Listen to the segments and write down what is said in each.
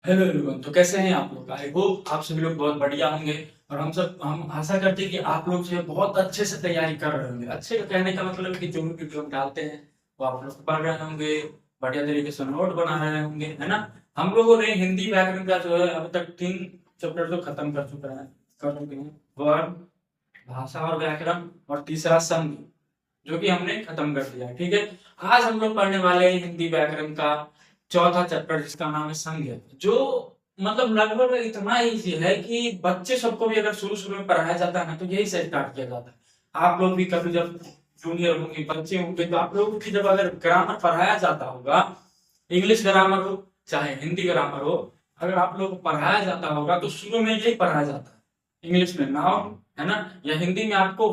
Hello everyone. तो कैसे हैं आप लोग? आई होप आप सभी लोग बहुत बढ़िया होंगे। और हम आशा करते हैं कि आप लोग जो है बहुत अच्छे से तैयारी कर रहे होंगे। अच्छे का कहने का मतलब कि जो भी वीडियो हम डालते हैं वो आप लोग पढ़ रहे होंगे, बढ़िया तरीके से नोट बना रहे होंगे, है ना। हम लोगों ने हिंदी व्याकरण का जो है अभी तक 3 चैप्टर तो खत्म कर चुके हैं। वर्ण, भाषा और व्याकरण, और तीसरा संघ, जो कि हमने खत्म कर दिया है। ठीक है। आज हम लोग पढ़ने वाले हैं हिंदी व्याकरण का चौथा चैप्टर, जिसका नाम है संज्ञा। जो मतलब लगभग इतना ईजी है कि बच्चे सबको भी अगर शुरू शुरू में पढ़ाया जाता है ना, तो यही से स्टार्ट किया जाता है। आप लोग भी कभी जब जूनियर होंगे, बच्चे होंगे, तो आप लोगों की जब अगर ग्रामर पढ़ाया जाता होगा, इंग्लिश ग्रामर हो चाहे हिंदी ग्रामर हो, अगर आप लोग को पढ़ाया जाता होगा तो शुरू में यही पढ़ाया जाता है। इंग्लिश में नाउन, है ना, या हिंदी में आपको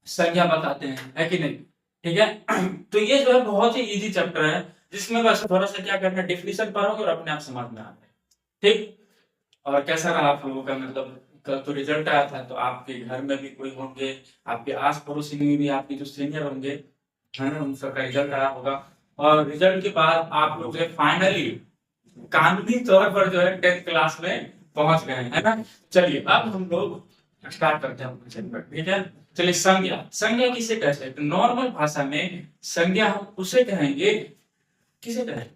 संज्ञा बताते हैं, है कि नहीं। ठीक है। तो ये जो है बहुत ही इजी चैप्टर है, जिसमें बस थोड़ा सा क्या करना है, डिफिनीशन पढ़ोगे और अपने आप समझ में आ जाए। ठीक। और कैसा रहा आप लोगों का, मतलब कल तो रिजल्ट आया था, तो आपके घर में भी कोई होंगे, आपके आस पड़ोसी में भी आपके जो सीनियर होंगे, है ना, उन सबका रिजल्ट आया होगा। और रिजल्ट के बाद आप लोग जो है फाइनली कानूनी तौर पर जो है 10th क्लास में पहुंच गए, है ना। चलिए अब हम लोग स्टार्ट करते हैं अपना चैप्टर। ठीक है। चलिए, संज्ञा। संज्ञा किसे कहते हैं? तो नॉर्मल भाषा में संज्ञा हम उसे कहेंगे, किसे कहेंगे?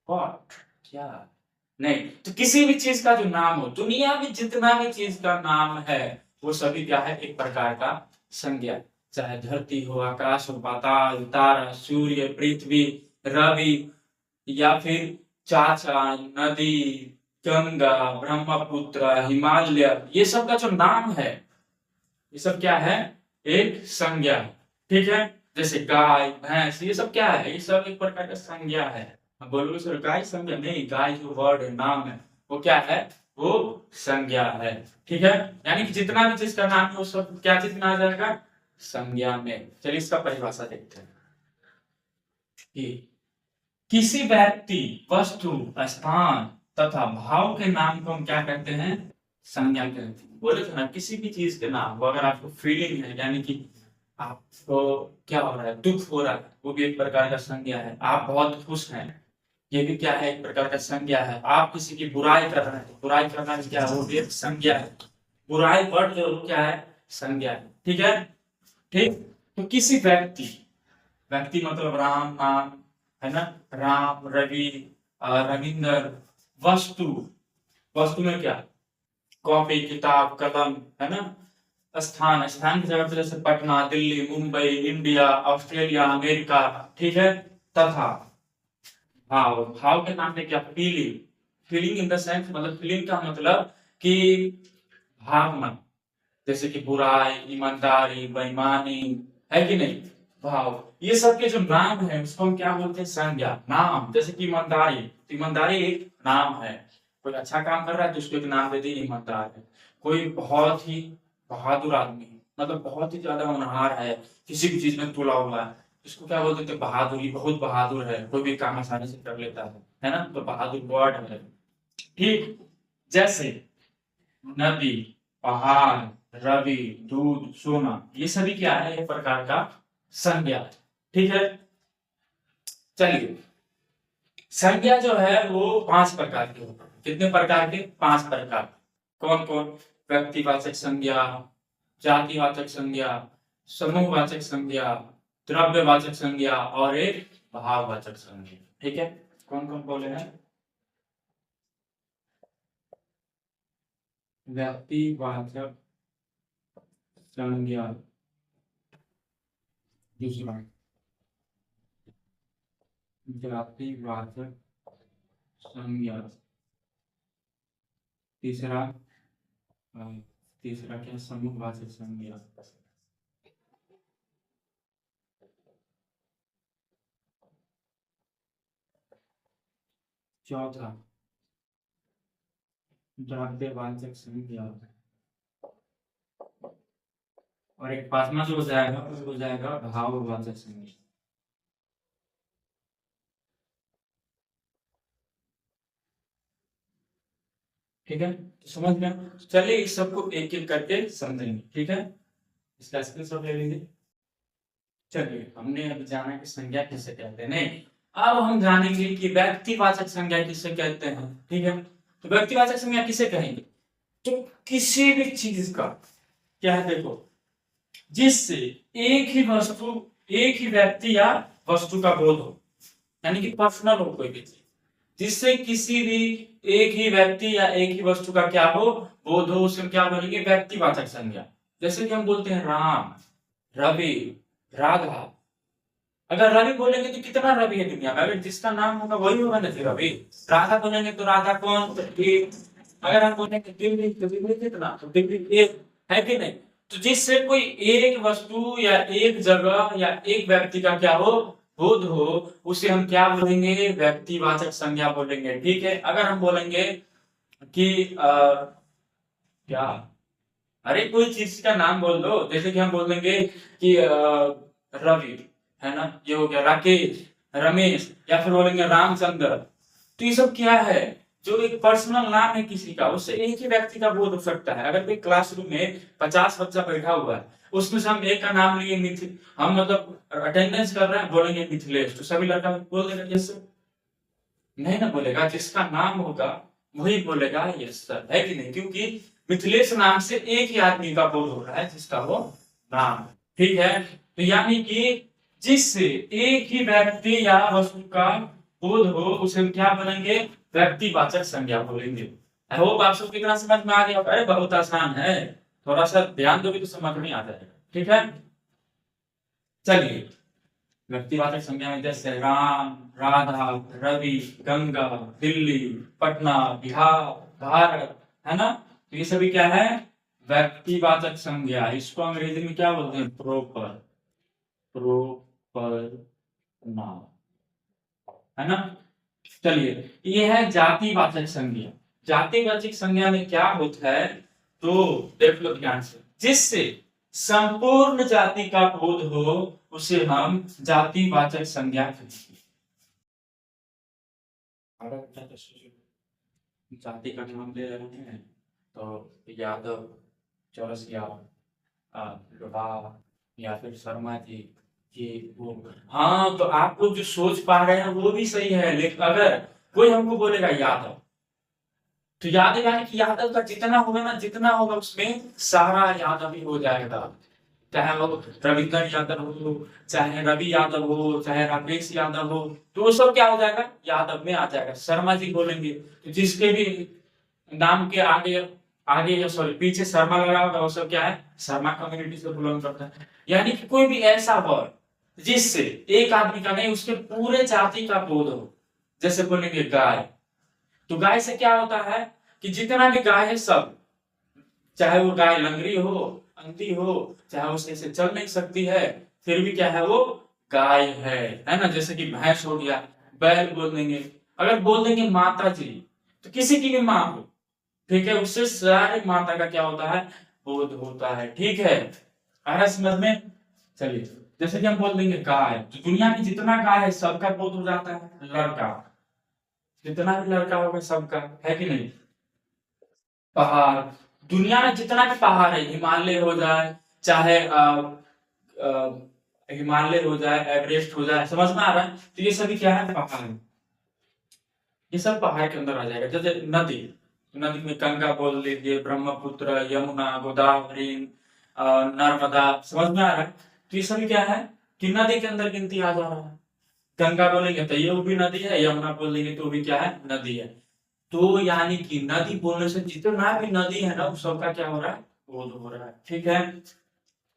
व्हाट, क्या? नहीं, तो किसी भी चीज का जो नाम हो, दुनिया में जितना भी चीज का नाम है, वो सभी क्या है, एक प्रकार का संज्ञा। चाहे धरती हो, आकाश हो, पाताल, तारा, सूर्य, पृथ्वी, रवि, या फिर चाचा, नदी, गंगा, ब्रह्मपुत्र, हिमालय, ये सब का जो नाम है, ये सब क्या है, एक संज्ञा है। ठीक है। जैसे गाय, भैंस, ये सब क्या है, ये सब एक प्रकार का संज्ञा है। अब बोलोगे सर गाय संज्ञा नहीं, गाय जो वर्ड है, नाम है, वो क्या है, वो संज्ञा है। ठीक है। यानी कि जितना भी चीज का नाम है वो सब क्या चीज में आ जाएगा, संज्ञा में। चलिए इसका परिभाषा देखते हैं कि किसी व्यक्ति, वस्तु, स्थान तथा भाव के नाम को हम क्या कहते हैं, संज्ञा कहते हैं। बोले तो ना, किसी भी चीज के नाम को, अगर आपको फीलिंग है, यानी कि आपको क्या हो रहा है, दुख हो रहा है, वो भी एक प्रकार का संज्ञा है। आप बहुत खुश हैं, ये भी क्या है, एक प्रकार का संज्ञा है। आप किसी की बुराई कर रहे हैं, बुराई करना भी क्या है, वो भी एक संज्ञा है। बुराई वर्ड जो क्या है, संज्ञा है। ठीक है। ठीक। तो किसी व्यक्ति, व्यक्ति मतलब राम नाम, है ना, राम, रवि, रविंदर। वस्तु, वस्तु में क्या, कॉपी, किताब, कलम, है ना। स्थान, स्थान की जगह पे जैसे Patna, Delhi, Mumbai, India, Australia, America. ठीक है। तथा भाव, भाव के नाम में क्या, feeling. Feeling in the sense, मतलब फीलिंग का मतलब कि भावना, जैसे कि बुराई, ईमानदारी, बेईमानी, है कि नहीं। भाव, ये सब के जो नाम है उसको हम क्या बोलते हैं, संज्ञा। नाम, जैसे कि ईमानदारी, तो ईमानदारी एक नाम है। कोई अच्छा काम कर रहा है तो उसको एक नाम दे दिए, ईमानदार है। कोई बहुत ही बहादुर आदमी है, मतलब बहुत ही ज्यादा होनहार है, किसी भी चीज में तुला हुआ है, इसको क्या बोलते थे, बहादुरी, बहुत बहादुर है, कोई भी काम आसानी से कर लेता है ना, तो बहादुर वर्ड है। ठीक। जैसे नदी, पहाड़, रवि, दूध, सोना, ये सभी क्या है, एक प्रकार का संज्ञा है। ठीक है। चलिए, संज्ञा जो है वो 5 प्रकार की होती है। कितने प्रकार के? 5 प्रकार। कौन कौन? व्यक्तिवाचक संज्ञा, जातिवाचक संज्ञा, समूहवाचक संज्ञा, द्रव्यवाचक संज्ञा, और एक भाववाचक संज्ञा। ठीक है। कौन कौन बोले हैं? व्यक्तिवाचक संज्ञा, दूसरा जातिवाचक संज्ञा, तीसरा तीसरा क्या, समूहवाचक संज्ञा, चौथा द्रव्यवाचक संज्ञा, और एक पांचवा जो हो जाएगा वो हो जाएगा भाववाचक संज्ञा। ठीक है, तो समझ में। चलिए इस सबको एक एक करके समझेंगे। ठीक है, इसका स्क्रीनशॉट ले लीजिए। चलिए, हमने अभी जाना कि संज्ञा किसे कहते हैं। नहीं, अब हम जानेंगे कि व्यक्तिवाचक संज्ञा किसे कहते हैं। ठीक है, तो व्यक्तिवाचक संज्ञा किसे कहेंगे? तो किसी भी चीज का क्या है, देखो, जिससे एक ही वस्तु, एक ही व्यक्ति या वस्तु का बोध हो, यानी कि पर्सनल हो कोई भी चीज, जिससे किसी भी एक ही व्यक्ति या एक ही वस्तु का क्या हो, बोध हो, उसे क्या बोलेंगे? व्यक्तिवाचक संज्ञा। जैसे कि हम बोलते हैं राम, रवि, राधा। अगर रवि बोलेंगे तो कितना रवि है दुनिया में? अगर जिसका नाम होगा वही होगा ना रवि। राधा बोलेंगे तो राधा कौन? तो एक। अगर हम बोलेंगे दिल्ली तो दिल्ली कितना? तो दिल्ली एक, है कि नहीं? तो जिससे कोई एक वस्तु या एक जगह या एक व्यक्ति का क्या हो, बोध हो, उसे हम क्या बोलेंगे? व्यक्तिवाचक संज्ञा बोलेंगे। ठीक है, अगर हम बोलेंगे कि क्या, अरे कोई चीज का नाम बोल दो, जैसे कि हम बोल देंगे कि रवि, है ना, ये हो गया, राकेश, रमेश, या फिर बोलेंगे रामचंद्र। तो ये सब क्या है? जो एक पर्सनल नाम है किसी का, उससे एक ही व्यक्ति का बोध हो सकता है। अगर कोई क्लासरूम में 50 बच्चा बैठा हुआ है, उसमें से हम एक का नाम लिए मिथिल, हम मतलब अटेंडेंस कर रहे हैं, बोलेंगे मिथिलेश, तो सभी लड़का बोल देगा यस सर? नहीं ना बोलेगा, जिसका नाम होगा वही बोलेगा यस सर, है कि नहीं? क्योंकि मिथिलेश नाम से एक ही आदमी का बोध हो रहा है, जिसका वो नाम है। ठीक है, तो यानी कि जिससे एक ही व्यक्ति या वस्तु का बोध हो, उसे हम क्या बोलेंगे? व्यक्तिवाचक संज्ञा बोलेंगे। आई होप आप सबको इतना समझ में आ गया। अरे बहुत आसान है, थोड़ा सा ध्यान दोगे तो समझ में आ जाएगा। ठीक है, चलिए, व्यक्तिवाचक संज्ञा में जैसे राम, राधा, रवि, गंगा, दिल्ली, पटना, बिहार, भारत, है ना, तो ये सभी क्या है? व्यक्तिवाचक संज्ञा। इसको अंग्रेजी में क्या बोलते हैं? प्रोपर, प्रोपर नाउन, है ना। चलिए, ये है जातिवाचक संज्ञा। जातिवाचक संज्ञा में क्या होता है, तो देख लो ध्यान से, जिससे संपूर्ण जाति का बोध हो, उसे हम जातिवाचक संज्ञा कहेंगे। जाति का नाम ले रहे हैं तो यादव, चौरसिया, लोढ़ा, या फिर शर्मा जी, ये वो। हाँ, तो आप लोग जो सोच पा रहे हैं वो भी सही है, लेकिन अगर कोई हमको बोलेगा यादव, तो यादव यानी कि यादव का जितना होगा ना, जितना होगा उसमें सारा यादव ही हो जाएगा। चाहे वो रविंद्र यादव हो, चाहे रवि यादव हो, चाहे राकेश यादव हो, तो वो सब क्या हो जाएगा? यादव में आ जाएगा। शर्मा जी बोलेंगे तो जिसके भी नाम के आगे, आगे सॉरी पीछे शर्मा लगा होगा, वो सब क्या है? शर्मा कम्युनिटी से बिलोंग करता है। यानी कि कोई भी ऐसा वर्ड जिससे एक आदमी का नहीं, उसके पूरे जाति का बोध हो। जैसे बोलेंगे गाय, तो गाय से क्या होता है कि जितना भी गाय है सब, चाहे वो गाय लंगड़ी हो, अंधी हो, चाहे वो सही से चल नहीं सकती है, फिर भी क्या है? वो गाय है ना। जैसे कि भैंस हो गया, बैल बोल देंगे। अगर बोल देंगे माता जी, तो किसी की भी माँ हो, ठीक है, उससे सारे माता का क्या होता है? बोध होता है। ठीक है, आ रहा है समझ में? चलिए, जैसे कि हम बोल देंगे गाय, तो दुनिया में जितना गाय है सबका बोध हो जाता है। लड़का, जितना भी लड़का होगा सबका, है कि नहीं? पहाड़, दुनिया में जितना भी पहाड़ है, हिमालय हो जाए, चाहे हिमालय हो जाए, एवरेस्ट हो जाए, समझ में आ रहा है? तो ये सभी क्या है? पहाड़। ये सब पहाड़ के अंदर आ जाएगा। जैसे नदी, नदी में गंगा बोल लीजिए, ब्रह्मपुत्र, यमुना, गोदावरी, नर्मदा, समझ में आ रहा है? तो ये सभी क्या है कि नदी के अंदर गिनती आ जा रहा है। गंगा बोलेंगे तो ये भी नदी है, यमुना बोलेंगे तो भी क्या है? नदी है। तो यानी कि नदी बोलने से जितना भी नदी है ना, उस सबका क्या हो रहा है? बोध हो रहा है। ठीक है,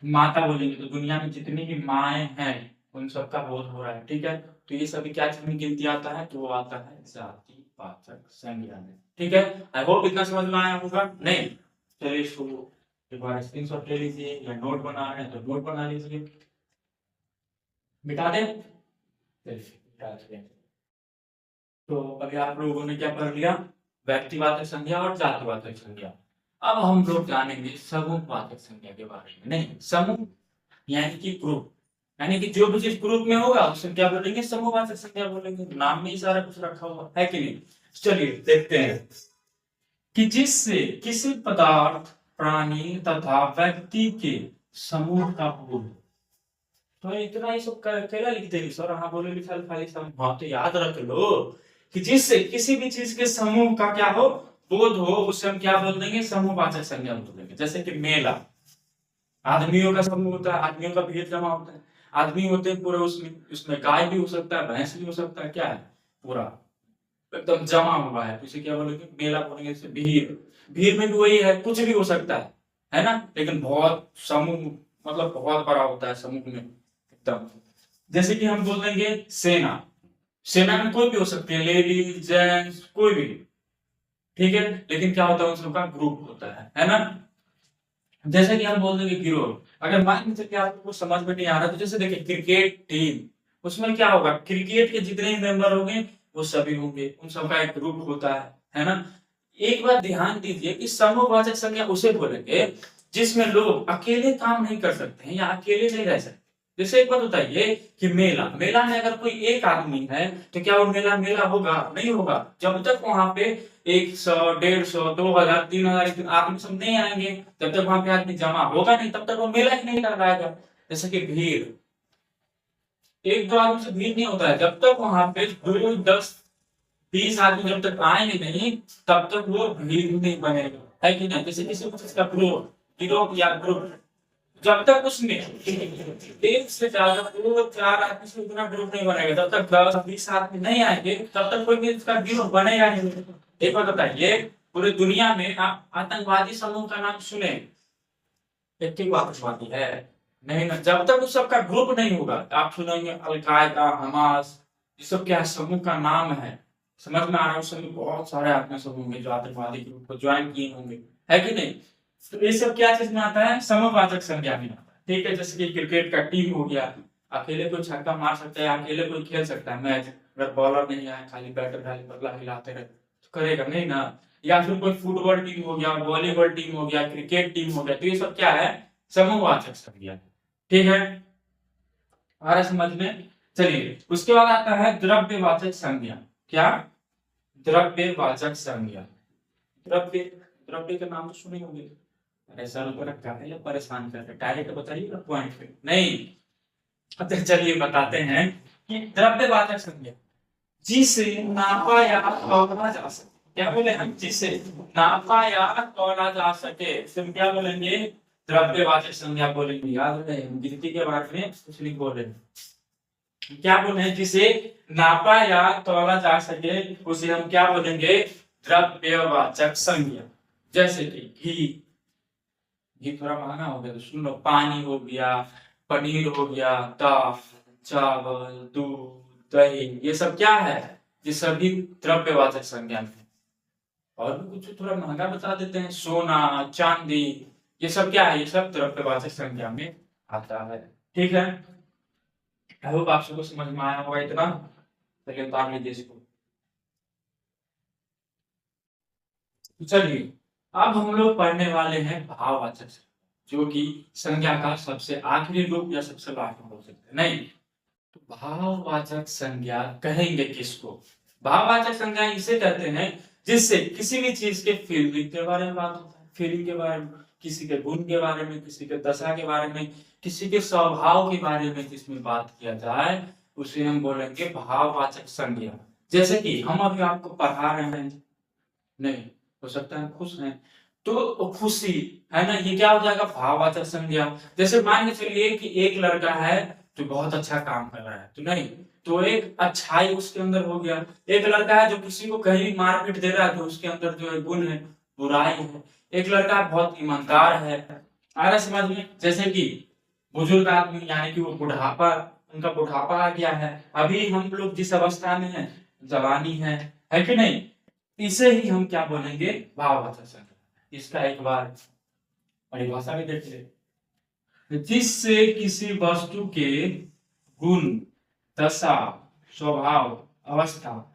माता बोलेंगे तो दुनिया में जितनी भी माएँ हैं, उन सबका बोध हो रहा है। ठीक है, तो ये सभी क्या चीज में गिनती आता है? तो वो आता है जातिवाचक संज्ञा में। ठीक है, आई होप इतना समझ में आया होगा। नहीं, चलिए इसको एक बार स्क्रीनशॉट ले लीजिए, या नोट बना रहे हैं तो नोट बना लीजिए। मिटा दें? चलिए मिटा दें। तो अभी आप लोगों ने क्या पढ़ लिया? व्यक्तिवाचक संज्ञा और जातिवाचक संज्ञा। अब हम लोग जानेंगे समूहवाचक संज्ञा के बारे में। नहीं, समूह यानी कि ग्रुप, यानी कि जो भी जिस ग्रुप में होगा उसे क्या बोलेंगे? समूहवाचक संज्ञा बोलेंगे। नाम में ही सारा कुछ रखा हुआ है कि नहीं? चलिए देखते हैं कि जिससे किसी पदार्थ, प्राणी तथा व्यक्ति के समूह का बोध, तो इतना ही सब अकेला लिख देंगे सर, हाँ बोले लिखा खाली सब, हाँ तो याद रख लो कि जिससे किसी भी चीज के समूह का क्या हो, बोध हो, उसे हम क्या बोल देंगे, समूहवाचक संज्ञा बोल देंगे। जैसे कि मेला, आदमियों का समूह होता है, आदमियों का भीड़ जमा होता है, आदमी होते हैं पूरे उसमें, उसमें गाय भी हो सकता है, भैंस भी हो सकता है, क्या है पूरा एकदम जमा हुआ है, तो इसे क्या बोलेंगे, मेला बोलेंगे। जैसे भीड़, भीड़ में भी वही है, कुछ भी हो सकता है ना, लेकिन बहुत समूह, मतलब बहुत बड़ा होता है समूह में एकदम। जैसे कि हम बोल देंगे सेना, सेना में कोई भी हो सकती है, लेडीज जेंट्स कोई भी, ठीक है, लेकिन क्या होता है उन सबका ग्रुप होता है ना। जैसे कि हम बोल देंगे गिरोह, अगर मान लीजिए कि आपको समझ में नहीं आ रहा, तो जैसे देखिए क्रिकेट टीम, उसमें क्या होगा, क्रिकेट के जितने भी मेंबर होंगे वो सभी होंगे, उन सबका एक ग्रुप होता है ना। एक बात ध्यान दीजिए कि समूहवाचक संज्ञा उसे बोलेंगे जिसमें लोग अकेले काम नहीं कर सकते हैं या अकेले नहीं रह सकते। जैसे एक बात बताइए कि मेला, मेला में अगर कोई एक आदमी है तो क्या वो मेला मेला होगा, नहीं होगा, जब तक वहां पे 100 150 2000 3000 इतने आदमी सब नहीं आएंगे, जब तक वहां पे आदमी जमा होगा नहीं, तब तक वो मेला ही नहीं कहलाएगा। जैसे कि भीड़, एक दो आदमी से भीड़ नहीं होता है, जब तक वहां पे 2 10 20 आदमी जब तक आएंगे नहीं, तब तक वो भीड़ नहीं बनेगा, है कि नहीं। जैसे किसी चीज का ग्रुप, गिरोह या ग्रुप, जब तक उसमें एक से ज्यादा 2 4 आदमी से उतना ग्रुप नहीं बनेगा, जब तक 10 20 आदमी नहीं आएंगे, तब तक कोई भी इसका गिरोह बनेगा नहीं। एक बात बताइए, पूरी दुनिया में आप आतंकवादी समूह का नाम सुने, एक ही आतंकवादी है, नहीं ना, जब तक उस सबका ग्रुप नहीं होगा। आप सुनेंगे अलकायदा, हमास, ये सब क्या समूह का नाम है, समझ में आ रहा है, उस समय बहुत सारे आदमी सब होंगे जो आतंकवादी ग्रुप को ज्वाइन किए होंगे, है कि नहीं। तो ये सब क्या चीज में आता है, समूहवाचक संज्ञा में आता है, ठीक है। जैसे कि क्रिकेट का टीम हो गया, अकेले कोई छक्का मार सकता है, अकेले कोई खेल सकता है मैच, अगर बॉलर नहीं आए, खाली बैटर खाली बल्ला हिलाते रहे तो करेगा नहीं ना। या फिर कोई फुटबॉल टीम हो गया, वॉलीबॉल टीम हो गया, क्रिकेट टीम हो गया, तो ये सब क्या है, समूहवाचक संज्ञा, ठीक है, आ रहा समझ में। चलिए उसके बाद आता है द्रव्यवाचक संज्ञा। क्या, द्रव्यवाचक संज्ञा, द्रव्य, द्रव्य का नाम तो सुने होंगे। अरे सर ऊपर काहे परेशान कर रहे, डायरेक्ट बताइए ना पॉइंट पे, नहीं। अच्छा चलिए बताते हैं कि द्रव्यवाचक संज्ञा जिसे नापा या तौला जा सके, क्या बोले हम, जिसे नापा या तौला जा सके, इसमें क्या बोलेंगे, द्रव्यवाचक संज्ञा बोलेंगे। याद रहे, हम गिनती के बारे में कुछ नहीं बोल रहे, क्या बोले हैं, जिसे नापा या तौला जा सके उसे हम क्या बोलेंगे, द्रव्यवाचक संज्ञा। जैसे कि घी, घी थोड़ा महंगा हो गया तो सुन लो, पानी हो गया, पनीर हो गया, दाल, चावल, दूध, दही, ये सब क्या है, ये सभी द्रव्यवाचक संज्ञा में। और भी कुछ थोड़ा महंगा बता देते हैं, सोना, चांदी, ये सब क्या है, ये सब द्रव्यवाचक संज्ञा में आता है, ठीक है। आई होप आप सबको समझ में आया होगा इतना। चलिए उतार लीजिए इसको। तो चलिए अब हम लोग पढ़ने वाले हैं भाववाचक संज्ञा, जो कि संज्ञा का सबसे आखिरी रूप या सबसे लास्ट में हो सकते हैं, नहीं। तो भाववाचक संज्ञा कहेंगे किसको, भाववाचक संज्ञा इसे कहते हैं जिससे किसी भी चीज के फीलिंग के बारे में बात होता है, फीलिंग के बारे में, किसी के गुण के बारे में, किसी के दशा के बारे में, किसी के स्वभाव के बारे में जिसमें बात किया जाए, उसे हम बोलेंगे भाववाचक संज्ञा। जैसे कि हम अभी आपको पढ़ा रहे हैं, नहीं, हो सकता है खुश हैं, तो खुशी, है ना, ये क्या हो जाएगा, भाववाचक संज्ञा। जैसे मान के चलिए कि एक लड़का है जो बहुत अच्छा काम कर रहा है, तो नहीं, तो एक अच्छाई उसके अंदर हो गया। एक लड़का है जो किसी को कहीं भी मारपीट दे रहा है, तो उसके अंदर जो है गुण है, बुराई है। एक लड़का बहुत ईमानदार है, आ रहा समझ में। जैसे कि बुजुर्ग आदमी, यानी कि वो बुढ़ापा, उनका बुढ़ापा आ गया है, अभी हम लोग जिस अवस्था में है, जवानी है कि नहीं, इसे ही हम क्या बोलेंगे, भाववाचक संज्ञा। इसका एक बार परिभाषा भी देख ले, जिससे किसी वस्तु के गुण, दशा, स्वभाव, अवस्था,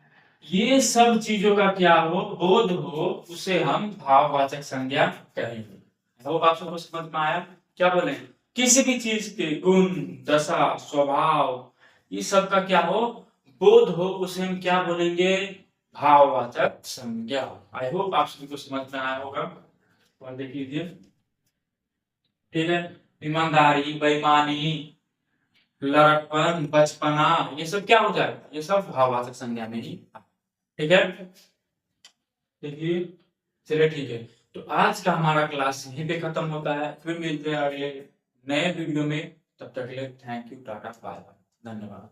ये सब चीजों का क्या हो, बोध हो, उसे हम भाववाचक संज्ञा कहेंगे। तो आप सबको समझ में आया, क्या बोले, किसी भी चीज के गुण, दशा, स्वभाव, ये सब का क्या हो, बोध हो, उसे हम क्या बोलेंगे, भाववाचक संज्ञा। आई होप आप सभी को समझ में आया होगा, और देख लीजिए, ठीक है। ईमानदारी, बेईमानी, लड़कपन, बचपना, ये सब क्या हो जाएगा, ये सब भाववाचक संज्ञा में ही। ठीक है, देखिए, चलिए ठीक है। तो आज का हमारा क्लास यहीं पे खत्म होता है, फिर मिलते हैं अगले नए वीडियो में। तब तक के लिए thank you, tata, bye bye, धन्यवाद।